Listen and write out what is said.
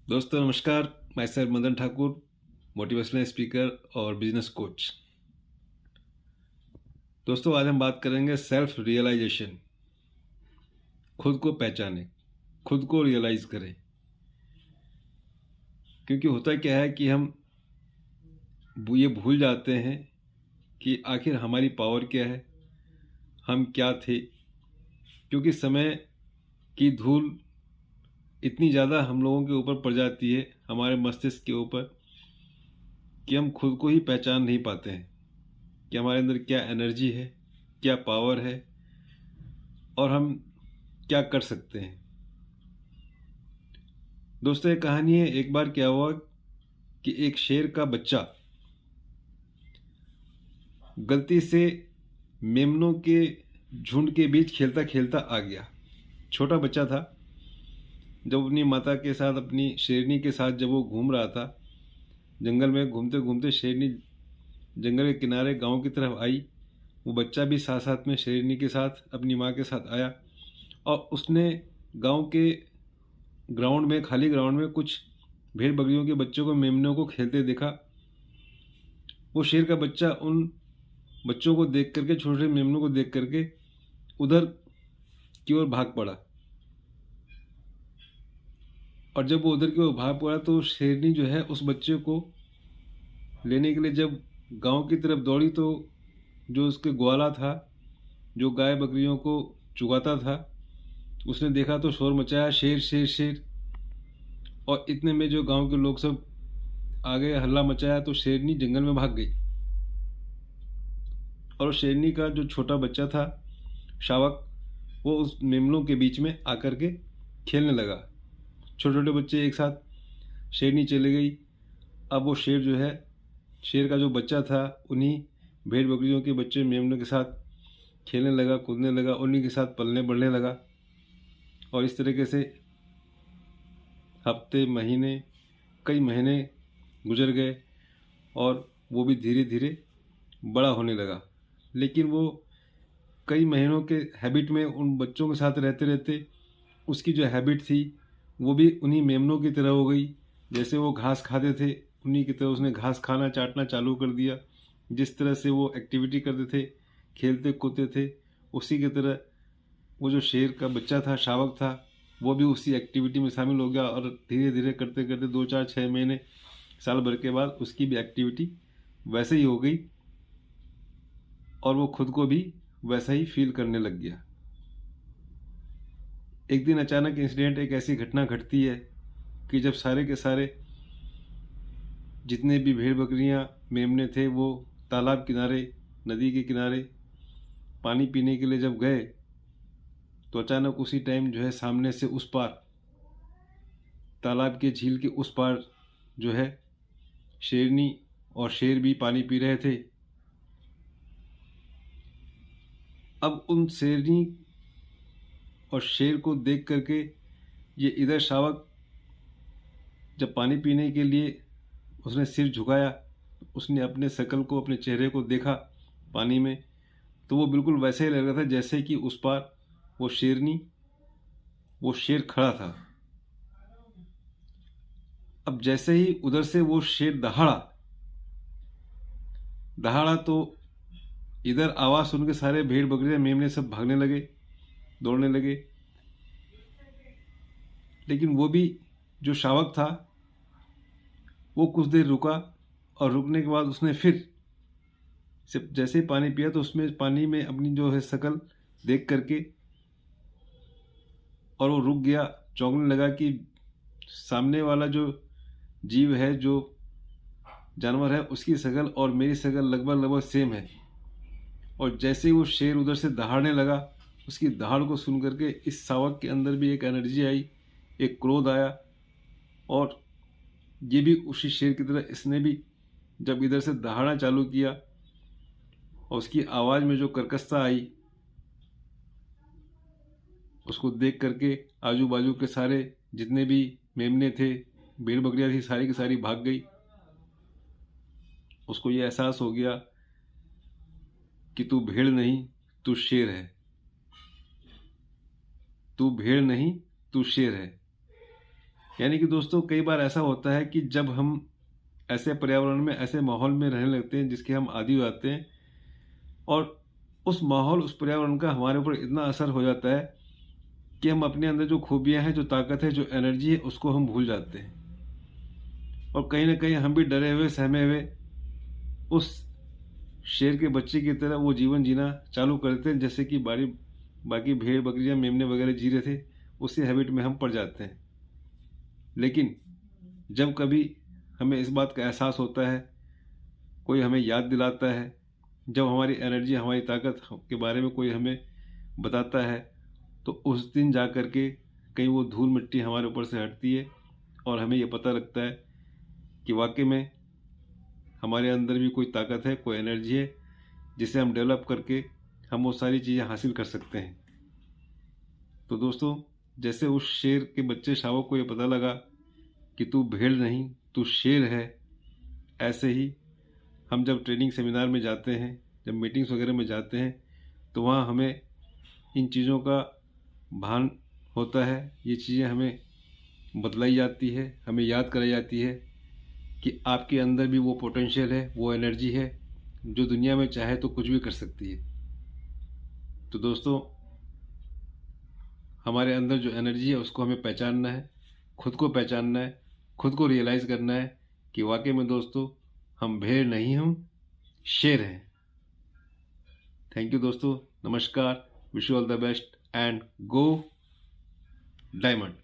दोस्तों नमस्कार। मैं sir Madan Thakur, motivational speaker और बिजनेस कोच। दोस्तों आज हम बात करेंगे सेल्फ रियलाइजेशन। खुद को पहचानें, खुद को रियलाइज करें। क्योंकि होता क्या है कि हम ये भूल जाते हैं कि आखिर हमारी पावर क्या है, हम क्या थे। क्योंकि समय की धूल इतनी ज़्यादा हम लोगों के ऊपर पड़ जाती है, हमारे मस्तिष्क के ऊपर, कि हम खुद को ही पहचान नहीं पाते हैं कि हमारे अंदर क्या एनर्जी है, क्या पावर है और हम क्या कर सकते हैं। दोस्तों एक कहानी है। एक बार क्या हुआ कि एक शेर का बच्चा गलती से मेमनों के झुंड के बीच खेलता खेलता आ गया। छोटा बच्चा था। जब अपनी माता के साथ, अपनी शेरनी के साथ जब वो घूम रहा था जंगल में, घूमते घूमते शेरनी जंगल के किनारे गांव की तरफ आई। वो बच्चा भी साथ साथ में शेरनी के साथ अपनी माँ के साथ आया और उसने गांव के ग्राउंड में, खाली ग्राउंड में कुछ भेड़ बकरियों के बच्चों को, मेमनों को खेलते देखा। वो शेर का बच्चा उन बच्चों को देख करके, छोटे छोटे मेमनों को देख करके उधर की ओर भाग पड़ा। और जब वो उधर की ओर भाग पड़ा तो शेरनी जो है उस बच्चे को लेने के लिए जब गांव की तरफ दौड़ी तो जो उसके ग्वाला था, जो गाय बकरियों को चुगाता था, उसने देखा तो शोर मचाया, शेर शेर शेर। और इतने में जो गांव के लोग सब आ गए, हल्ला मचाया, तो शेरनी जंगल में भाग गई। और शेरनी का जो छोटा बच्चा था, शावक, वो उस मेमनों के बीच में आकर के खेलने लगा। छोटे छोटे बच्चे एक साथ, शेरनी चली गई। अब वो शेर जो है, शेर का जो बच्चा था, उन्हीं भेड़ बकरियों के बच्चे मेमनों के साथ खेलने लगा, कूदने लगा, उन्हीं के साथ पलने बढ़ने लगा। और इस तरीके से हफ्ते, महीने, कई महीने गुजर गए और वो भी धीरे धीरे बड़ा होने लगा। लेकिन वो कई महीनों के हैबिट में उन बच्चों के साथ रहते रहते उसकी जो हैबिट थी वो भी उन्हीं मेमनों की तरह हो गई। जैसे वो घास खाते थे, उन्हीं की तरह उसने घास खाना, चाटना चालू कर दिया। जिस तरह से वो एक्टिविटी करते थे, खेलते कूदते थे, उसी की तरह वो जो शेर का बच्चा था, शावक था, वो भी उसी एक्टिविटी में शामिल हो गया। और धीरे धीरे करते करते 2, 4, 6 महीने, साल भर के बाद उसकी भी एक्टिविटी वैसे ही हो गई और वो खुद को भी वैसा ही फील करने लग गया। एक दिन अचानक इंसिडेंट, एक ऐसी घटना घटती है कि जब सारे के सारे जितने भी भेड़ बकरियां, मेमने थे, वो तालाब किनारे, नदी के किनारे पानी पीने के लिए जब गए तो अचानक उसी टाइम जो है सामने से उस पार, तालाब के झील के उस पार जो है, शेरनी और शेर भी पानी पी रहे थे। अब उन शेरनी और शेर को देख करके ये इधर शावक जब पानी पीने के लिए उसने सिर झुकाया, उसने अपने शकल को, अपने चेहरे को देखा पानी में, तो वो बिल्कुल वैसे ही लग रहा था जैसे कि उस पार वो शेरनी, वो शेर खड़ा था। अब जैसे ही उधर से वो शेर दहाड़ा दहाड़ा तो इधर आवाज़ सुन के सारे भेड़ बकरियां, मेमने सब भागने लगे, दौड़ने लगे। लेकिन वो भी जो शावक था वो कुछ देर रुका और रुकने के बाद उसने फिर सिर्फ जैसे ही पानी पिया तो उसमें पानी में अपनी जो है शकल देख करके और वो रुक गया, चौंकने लगा कि सामने वाला जो जीव है, जो जानवर है, उसकी शकल और मेरी शकल लगभग लगभग सेम है। और जैसे ही वो शेर उधर से दहाड़ने लगा, उसकी दहाड़ को सुन करके इस शावक के अंदर भी एक एनर्जी आई, एक क्रोध आया। और ये भी उसी शेर की तरह, इसने भी जब इधर से दहाड़ना चालू किया और उसकी आवाज़ में जो कर्कशता आई, उसको देख करके आजू बाजू के सारे जितने भी मेमने थे, भेड़ बकरियां थी, सारी की सारी भाग गई। उसको ये एहसास हो गया कि तू भेड़ नहीं, तू शेर है। तू भेड़ नहीं, तू शेर है। यानी कि दोस्तों कई बार ऐसा होता है कि जब हम ऐसे पर्यावरण में, ऐसे माहौल में रहने लगते हैं जिसके हम आदी हो जाते हैं, और उस माहौल, उस पर्यावरण का हमारे ऊपर इतना असर हो जाता है कि हम अपने अंदर जो खूबियां हैं, जो ताकत है, जो एनर्जी है, उसको हम भूल जाते हैं। और कहीं ना कहीं हम भी डरे हुए, सहमे हुए उस शेर के बच्चे की तरह वो जीवन जीना चालू कर देते हैं, जैसे कि बाकी भेड़ बकरियां, मेमने वगैरह जी रहे थे, उसी हैबिट में हम पड़ जाते हैं। लेकिन जब कभी हमें इस बात का एहसास होता है, कोई हमें याद दिलाता है, जब हमारी एनर्जी, हमारी ताकत के बारे में कोई हमें बताता है, तो उस दिन जा कर के कहीं वो धूल मिट्टी हमारे ऊपर से हटती है और हमें ये पता लगता है कि वाकई में हमारे अंदर भी कोई ताकत है, कोई एनर्जी है, जिसे हम डेवलप करके हम वो सारी चीज़ें हासिल कर सकते हैं। तो दोस्तों, जैसे उस शेर के बच्चे शावक को ये पता लगा कि तू भेड़ नहीं, तू शेर है, ऐसे ही हम जब ट्रेनिंग सेमिनार में जाते हैं, जब मीटिंग्स वगैरह में जाते हैं, तो वहाँ हमें इन चीज़ों का भान होता है। ये चीज़ें हमें बतलाई जाती है, हमें याद कराई जाती है कि आपके अंदर भी वो पोटेंशियल है, वो एनर्जी है, जो दुनिया में चाहे तो कुछ भी कर सकती है। तो दोस्तों, हमारे अंदर जो एनर्जी है उसको हमें पहचानना है, खुद को पहचानना है, खुद को रियलाइज़ करना है कि वाकई में दोस्तों हम भेड़ नहीं, हम शेर हैं। थैंक यू दोस्तों, नमस्कार, wish you all the best and go diamond.